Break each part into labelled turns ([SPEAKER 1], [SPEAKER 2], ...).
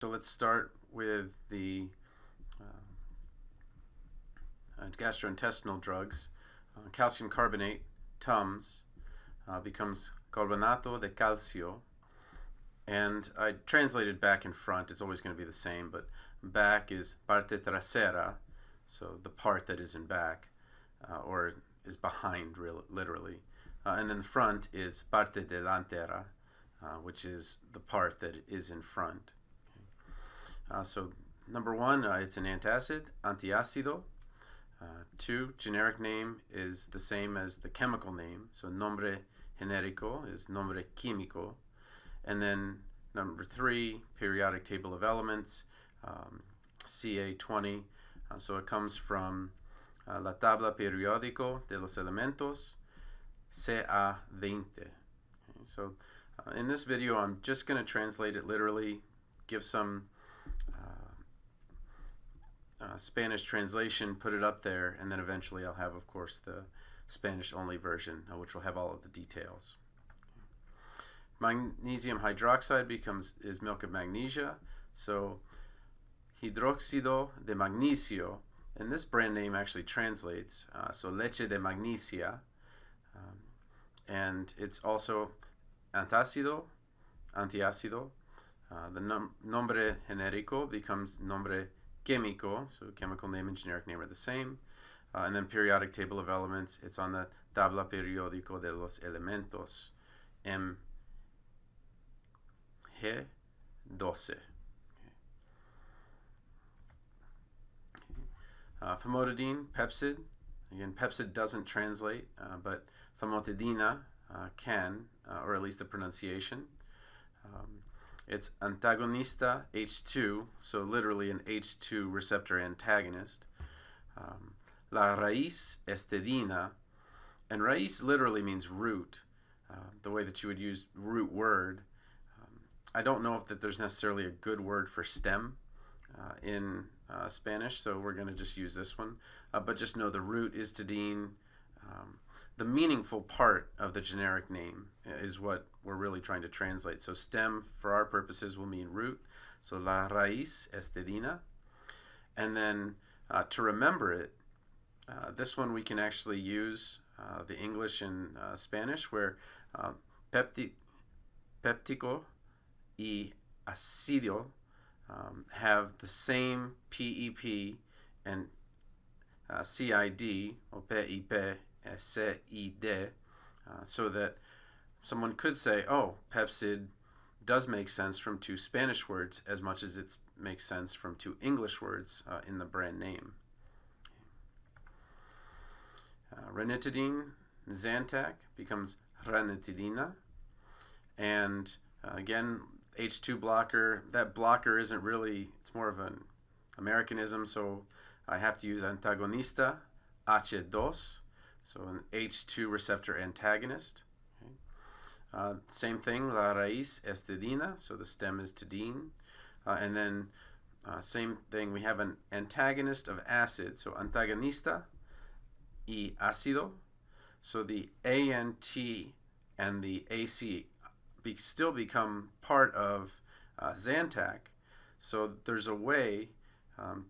[SPEAKER 1] So let's start with the gastrointestinal drugs. Calcium carbonate, Tums, becomes Carbonato de calcio. And I translated back and front. It's always going to be the same, but back is parte trasera, so the part that is in back, or is behind, literally. And then the front is parte delantera, which is the part that is in front. So number one, it's an antacid, antiácido. Two, generic name is the same as the chemical name. So nombre genérico is nombre químico. And then number three, periodic table of elements, CA20. So it comes from la tabla periódico de los elementos, CA20. Okay, so in this video, I'm just going to translate it literally, give some Spanish translation, put it up there, and then eventually I'll have, of course, the Spanish-only version, which will have all of the details. Magnesium hydroxide is milk of magnesia, so Hidróxido de Magnesio, and this brand name actually translates, so Leche de Magnesia, and it's also antiácido. The nombre genérico becomes nombre químico, so chemical name and generic name are the same. And then periodic table of elements, it's on the tabla periódico de los elementos, Mg12. Famotidine, pepsid. Again, pepsid doesn't translate, but famotidina can, or at least the pronunciation. It's antagonista H2, so literally an H2 receptor antagonist. La raíz estedina, and raíz literally means root, the way that you would use root word. I don't know if there's necessarily a good word for stem in Spanish, so we're going to just use this one. But just know the root is estedine. The meaningful part of the generic name is what we're really trying to translate. So stem, for our purposes, will mean root. So la raíz estedina. And then to remember it, this one we can actually use the English and Spanish, where péptico y ácido have the same PEP and CID, or PIP, CID, so that someone could say, oh, pepsid does make sense from two Spanish words as much as it makes sense from two English words in the brand name. Ranitidine, Zantac, becomes ranitidina. And again, H2 blocker, that blocker isn't really, it's more of an Americanism, so I have to use antagonista, H2, so an H2 receptor antagonist. Okay. Same thing, la raíz estedina, so the stem is tidine. And then same thing, we have an antagonist of acid, so antagonista y ácido. So the ANT and the AC still become part of Zantac. So there's a way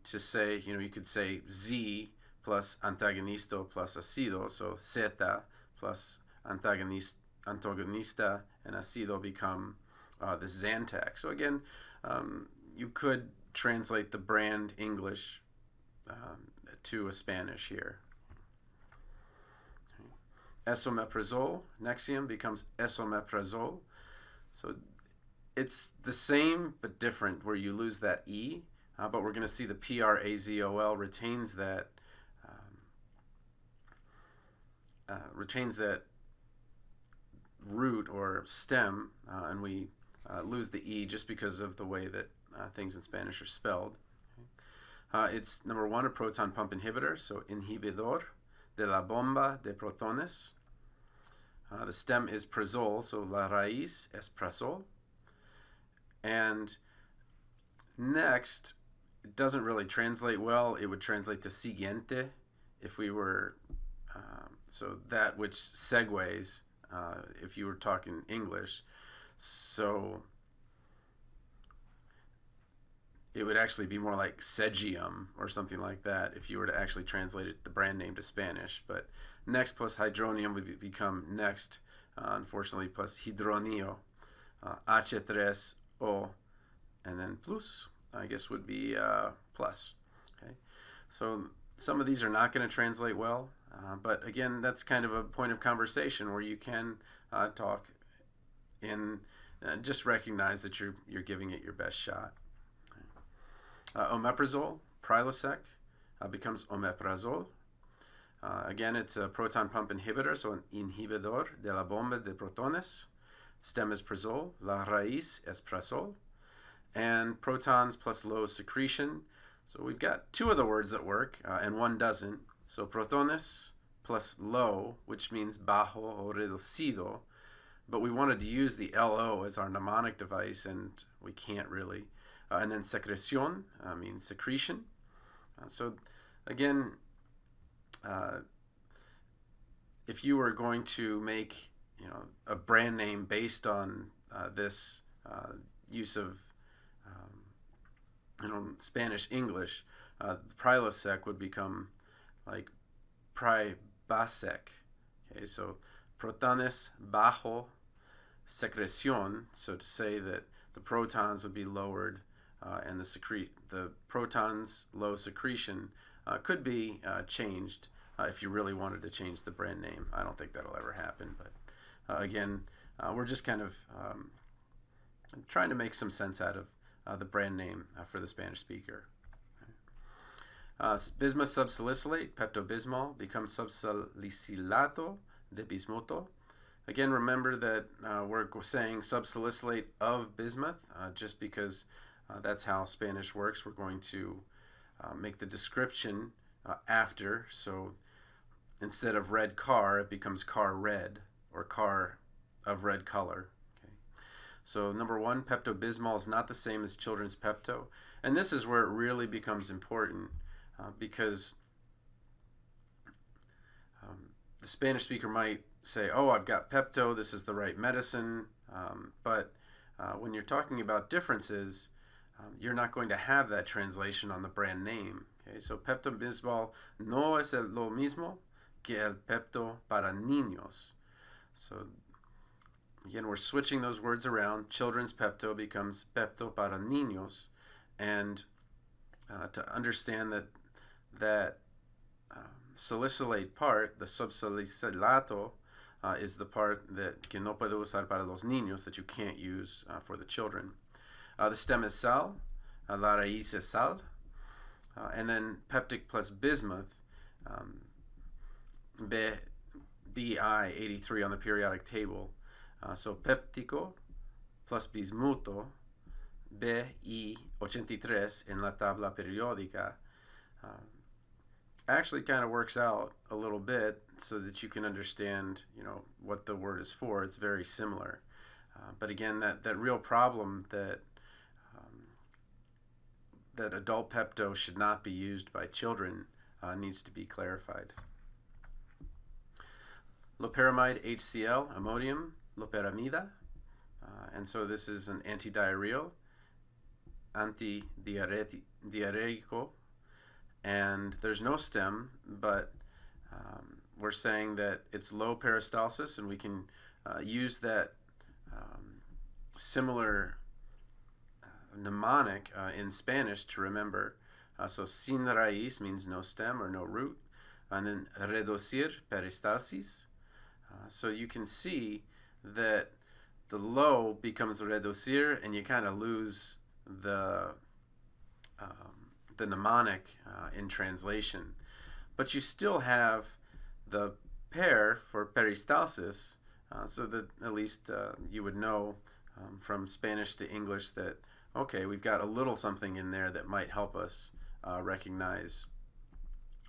[SPEAKER 1] to say, you could say Z plus antagonisto plus ácido, so zeta plus antagonista and ácido become the Zantac. So again, you could translate the brand English to a Spanish here. Esomeprazole, Nexium, becomes esomeprazole. So it's the same but different, where you lose that E, but we're going to see the PRAZOL retains that root or stem, and we lose the E just because of the way that things in Spanish are spelled. Okay. It's number one, a proton pump inhibitor, so inhibidor de la bomba de protones. The stem is prazole, so la raíz es prazol. And next, it doesn't really translate well. It would translate to siguiente if we were, so that which segues if you were talking English. So it would actually be more like Segium or something like that if you were to actually translate it, the brand name, to Spanish. But next plus hydronium would become next, unfortunately, plus hidronio, H3O, and then plus, I guess, would be plus. Okay, so some of these are not going to translate well, but again, that's kind of a point of conversation where you can talk in, just recognize that you're giving it your best shot. Omeprazole, Prilosec, becomes omeprazole. Again, it's a proton pump inhibitor, so an inhibidor de la bomba de protones. Stem is prazole, la raíz es prazol. And protons plus low secretion. So we've got two of the words that work, and one doesn't. So protones plus low, which means bajo o reducido. But we wanted to use the LO as our mnemonic device, and we can't really. And then secreción means secretion. So again, if you were going to make a brand name based on this use of Spanish English, Prilosec would become like Pribasec. Okay, so protones bajo secreción, so to say that the protons would be lowered and the protons low secretion could be changed if you really wanted to change the brand name. I don't think that'll ever happen, but again, we're just kind of trying to make some sense out of the brand name for the Spanish speaker. Bismuth subsalicylate, pepto-bismol, becomes subsalicilato de bismuto. Again, remember that we're saying subsalicylate of bismuth just because that's how Spanish works. We're going to make the description after, so instead of red car, it becomes car red, or car of red color. Okay. So number one, Pepto-Bismol is not the same as children's Pepto, and this is where it really becomes important because the Spanish speaker might say, oh, I've got Pepto, this is the right medicine, but when you're talking about differences, you're not going to have that translation on the brand name. Okay, so Pepto-Bismol no es lo mismo que el Pepto para niños. So again, we're switching those words around. Children's Pepto becomes Pepto para niños, and to understand that salicylate part, the subsalicilato, is the part that que no puedo usar para los niños, that you can't use for the children. The stem is sal, la raíz es sal, and then peptic plus bismuth, BI 83 on the periodic table. So péptico plus bismuto, BI 83 en la tabla periódica. Actually kind of works out a little bit so that you can understand, what the word is for. It's very similar. But again, that real problem that adult Pepto should not be used by children needs to be clarified. Loperamide HCl, Imodium, Loperamida, and so this is an antidiarrheal, antidiarrheico, and there's no stem, but we're saying that it's low peristalsis, and we can use that similar mnemonic in Spanish to remember. So sin raíz means no stem or no root, and then reducir peristalsis. So you can see that the low becomes reducir, and you kind of lose the mnemonic in translation. But you still have the per for peristalsis, so that at least you would know from Spanish to English that, okay, we've got a little something in there that might help us recognize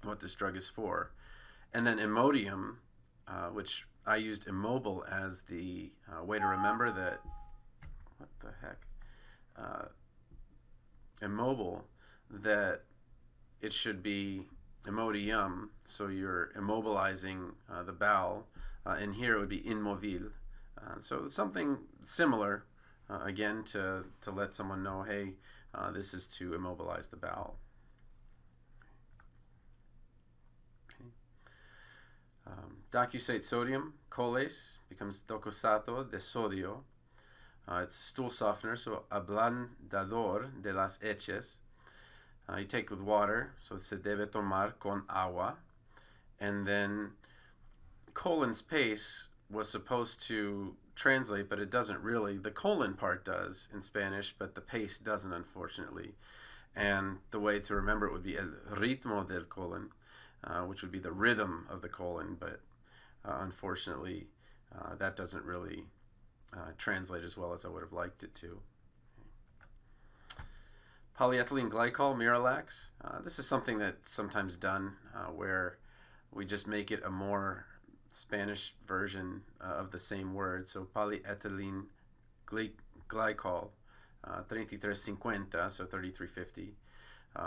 [SPEAKER 1] what this drug is for. And then Imodium, which I used immobile as the way to remember that, what the heck, immobile, that it should be Imodium, so you're immobilizing the bowel, and here it would be immobile. So something similar, again, to let someone know, hey, This is to immobilize the bowel. Docusate Sodium, coles, becomes Docusate Sodium. It's a stool softener, so ablandador de las heces. You take with water, so se debe tomar con agua. And then colon's pace was supposed to translate, but it doesn't really. The colon part does in Spanish, but the pace doesn't, unfortunately. And the way to remember it would be el ritmo del colon, which would be the rhythm of the colon, but unfortunately that doesn't really translate as well as I would have liked it to. Polyethylene glycol, Miralax. This is something that's sometimes done where we just make it a more Spanish version of the same word. So polyethylene glycol, 3350, so 3350.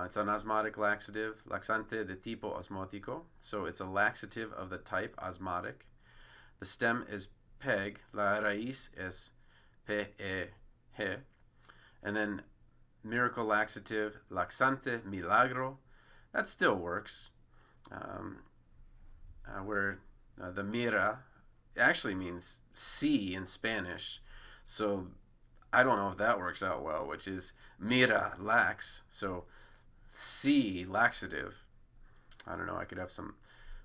[SPEAKER 1] It's an osmotic laxative, laxante de tipo osmotico. So it's a laxative of the type osmotic. The stem is PEG, la raíz es PEG. And then miracle laxative, laxante milagro. That still works. Where the mira actually means see in Spanish. So I don't know if that works out well, which is mira, lax. So see, laxative. I don't know.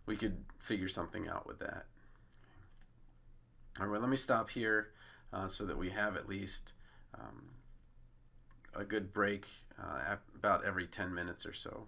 [SPEAKER 1] We could figure something out with that. All right, let me stop here so that we have at least a good break about every 10 minutes or so.